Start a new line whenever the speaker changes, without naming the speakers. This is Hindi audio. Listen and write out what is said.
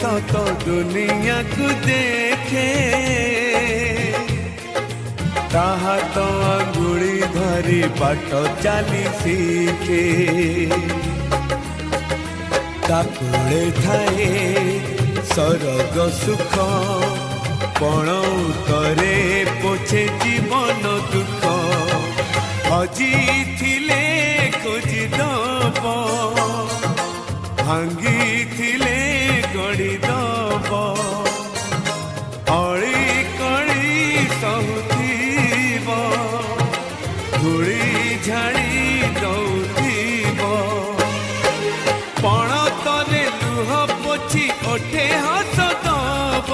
सत दुनिया को देखे ताहा तो अंगुड़ी धरी बाट चली शिखे ताकुले थाए सरग सुख पण उतरे पोछे जीवन दुख हजी थिले खोजी दब भांगी थिले गड़ी दब अड़ी कड़ी सहुथीब धूली झाड़ी दौथीब पण तरे लुह पोछी ओठे हस दब